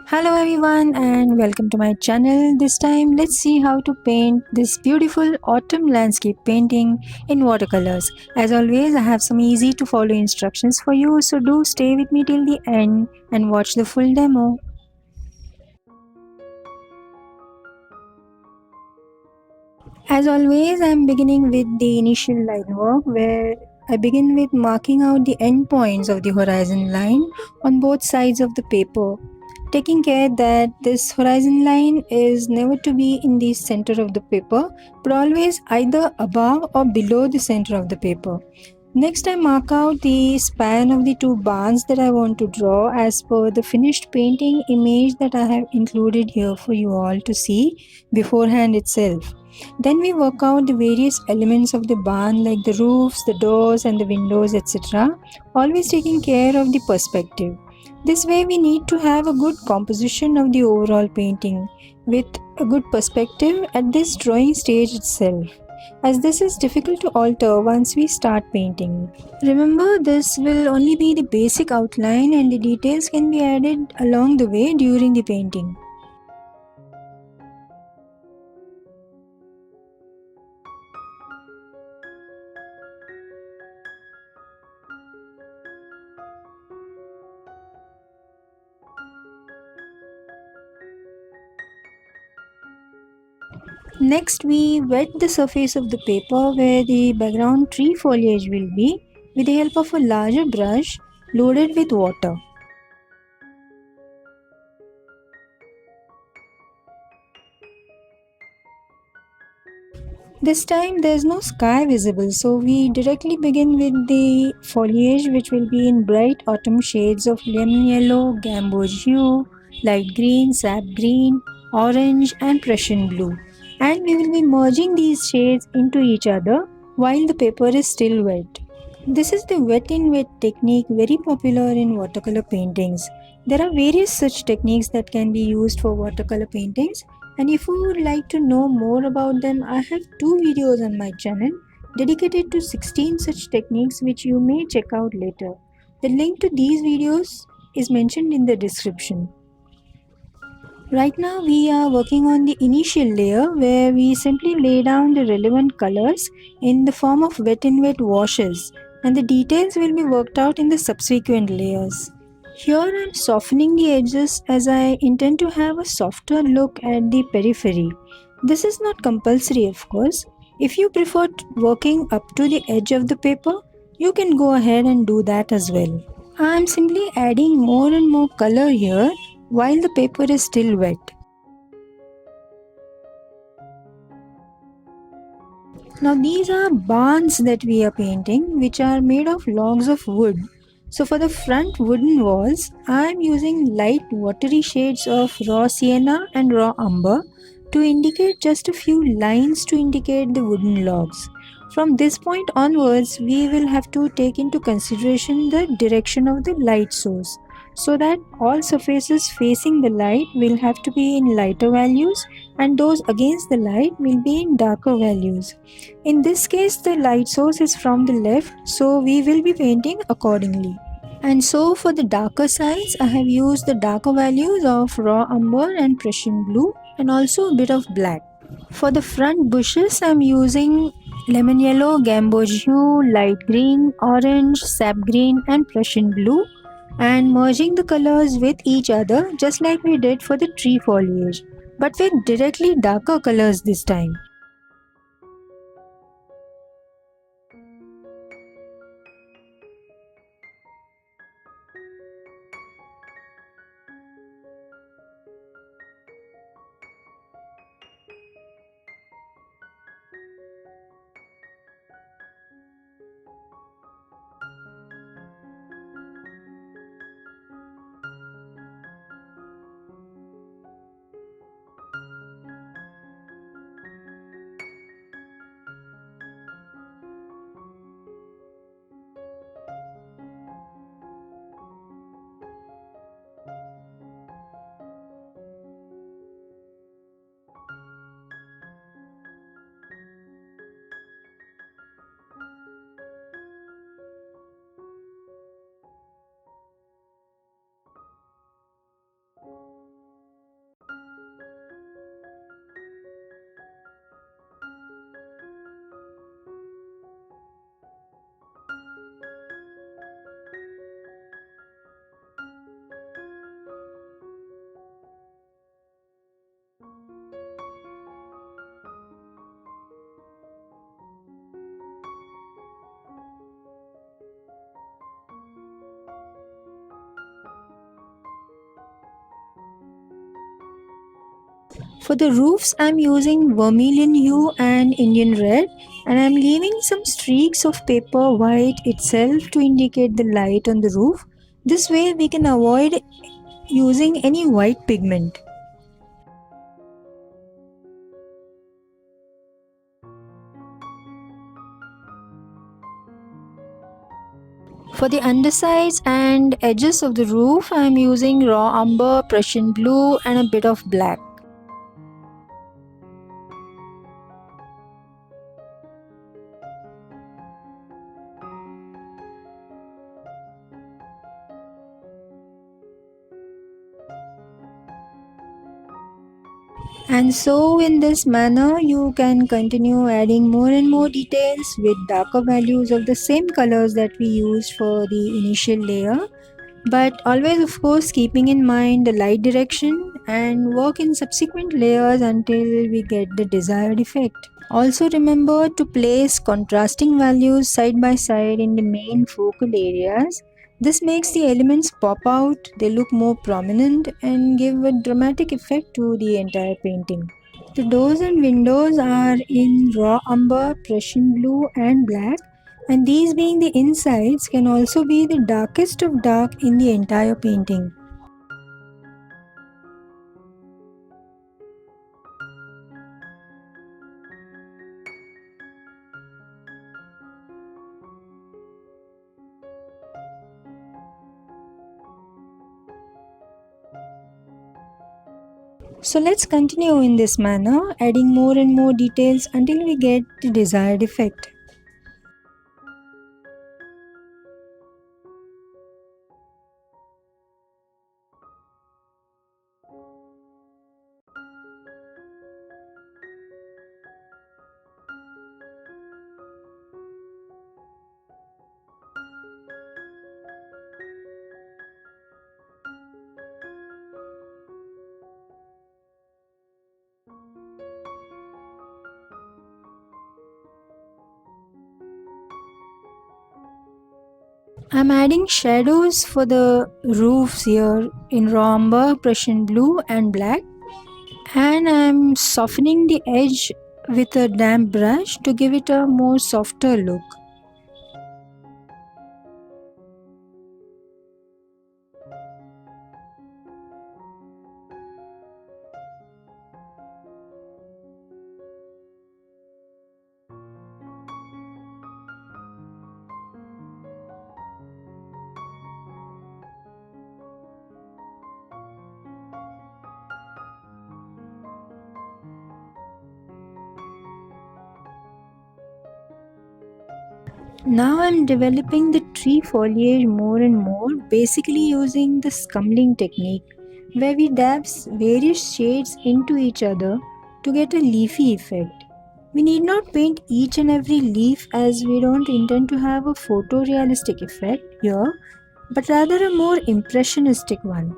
Hello everyone and welcome to my channel. This time let's see how to paint this beautiful autumn landscape painting in watercolors. As always, I have some easy to follow instructions for you, so do stay with me till the end and watch the full demo. As always, I am beginning with the initial line work where I begin with marking out the end points of the horizon line on both sides of the paper, taking care that this horizon line is never to be in the center of the paper but always either above or below the center of the paper. Next, I mark out the span of the two barns that I want to draw as per the finished painting image that I have included here for you all to see beforehand itself. Then we work out the various elements of the barn like the roofs, the doors and the windows, etc. Always taking care of the perspective. This way we need to have a good composition of the overall painting with a good perspective at this drawing stage itself, as this is difficult to alter once we start painting. Remember, this will only be the basic outline and the details can be added along the way during the painting. Next, we wet the surface of the paper where the background tree foliage will be with the help of a larger brush loaded with water. This time there's no sky visible, so we directly begin with the foliage, which will be in bright autumn shades of lemon yellow, gamboge hue, light green, sap green, orange and Prussian blue. And we will be merging these shades into each other while the paper is still wet. This is the wet in wet technique, very popular in watercolor paintings. There are various such techniques that can be used for watercolor paintings, and if you would like to know more about them, I have two videos on my channel dedicated to 16 such techniques which you may check out later. The link to these videos is mentioned in the description. Right now we are working on the initial layer where we simply lay down the relevant colors in the form of wet in wet washes, and the details will be worked out in the subsequent layers. Here I am softening the edges as I intend to have a softer look at the periphery. This is not compulsory, of course. If you prefer working up to the edge of the paper, you can go ahead and do that as well. I am simply adding more and more color here while the paper is still wet. Now these are barns that we are painting, which are made of logs of wood. So for the front wooden walls, I am using light watery shades of raw sienna and raw umber to indicate just a few lines to indicate the wooden logs. From this point onwards, we will have to take into consideration the direction of the light source, so that all surfaces facing the light will have to be in lighter values and those against the light will be in darker values. In this case, the light source is from the left, so we will be painting accordingly. And so for the darker sides, I have used the darker values of raw umber and Prussian blue and also a bit of black. For the front bushes, I am using lemon yellow, gamboge hue, light green, orange, sap green and Prussian blue, and merging the colors with each other just like we did for the tree foliage, but with directly darker colors this time. For the roofs, I'm using vermilion hue and Indian red, and I'm leaving some streaks of paper white itself to indicate the light on the roof. This way, we can avoid using any white pigment. For the undersides and edges of the roof, I am using raw umber, Prussian blue, and a bit of black. And so, in this manner, you can continue adding more and more details with darker values of the same colors that we used for the initial layer, but always, of course, keeping in mind the light direction and work in subsequent layers until we get the desired effect. Also, remember to place contrasting values side by side in the main focal areas. This makes the elements pop out, they look more prominent, and give a dramatic effect to the entire painting. The doors and windows are in raw umber, Prussian blue, and black, and these being the insides can also be the darkest of dark in the entire painting. So let's continue in this manner, adding more and more details until we get the desired effect. I'm adding shadows for the roofs here in raw umber, Prussian blue, and black, and I'm softening the edge with a damp brush to give it a more softer look. Now I'm developing the tree foliage more and more, basically using the scumbling technique, where we dab various shades into each other to get a leafy effect. We need not paint each and every leaf as we don't intend to have a photorealistic effect here, but rather a more impressionistic one.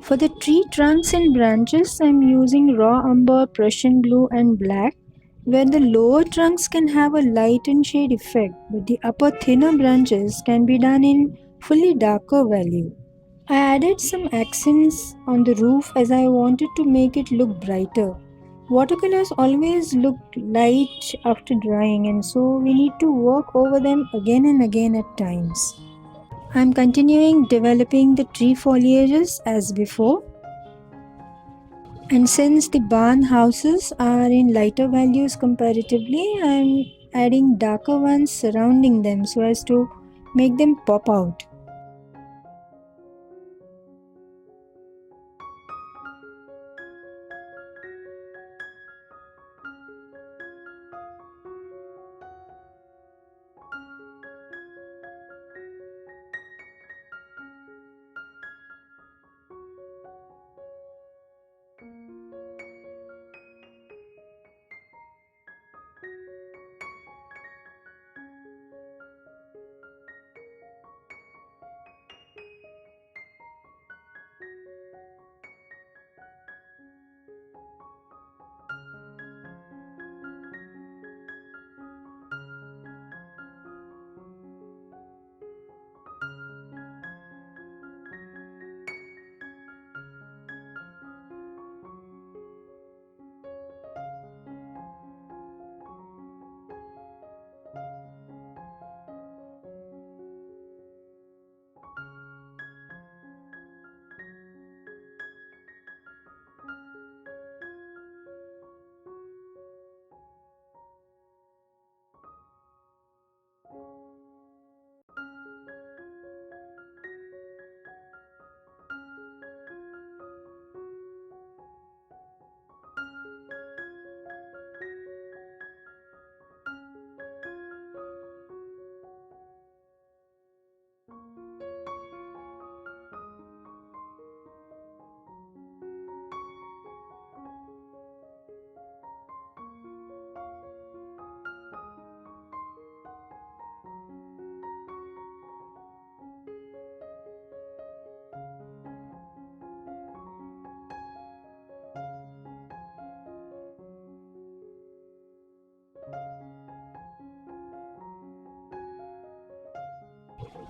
For the tree trunks and branches, I'm using raw umber, Prussian blue and black, where the lower trunks can have a light and shade effect, but the upper thinner branches can be done in fully darker value. I added some accents on the roof as I wanted to make it look brighter. Watercolors always look light after drying, and so we need to work over them again and again at times. I'm continuing developing the tree foliages as before. And since the barn houses are in lighter values comparatively, I'm adding darker ones surrounding them so as to make them pop out.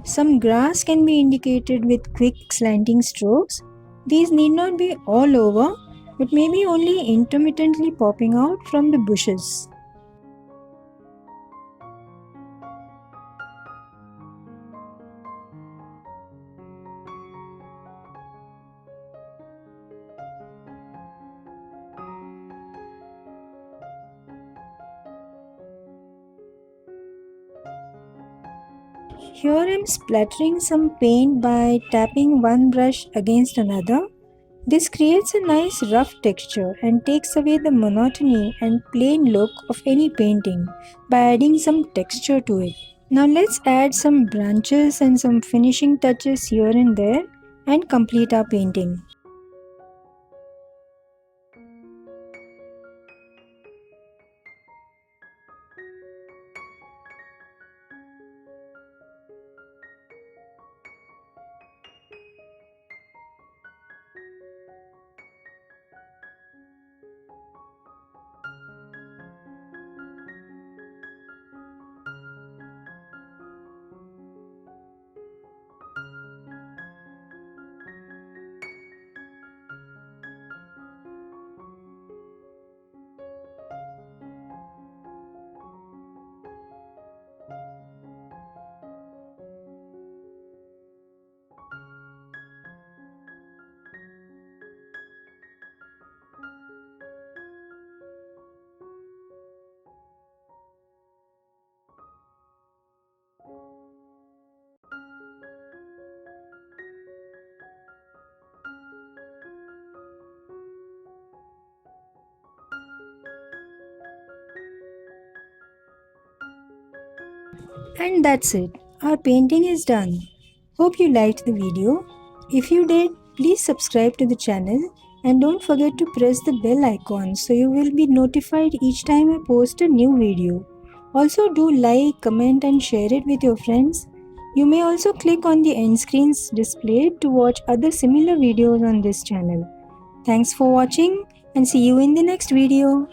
Some grass can be indicated with quick slanting strokes. These need not be all over, but maybe only intermittently popping out from the bushes. Here I'm splattering some paint by tapping one brush against another. This creates a nice rough texture and takes away the monotony and plain look of any painting by adding some texture to it. Now let's add some branches and some finishing touches here and there and complete our painting. And that's it. Our painting is done. Hope you liked the video. If you did, please subscribe to the channel and don't forget to press the bell icon so you will be notified each time I post a new video. Also do like, comment and share it with your friends. You may also click on the end screens displayed to watch other similar videos on this channel. Thanks for watching and see you in the next video.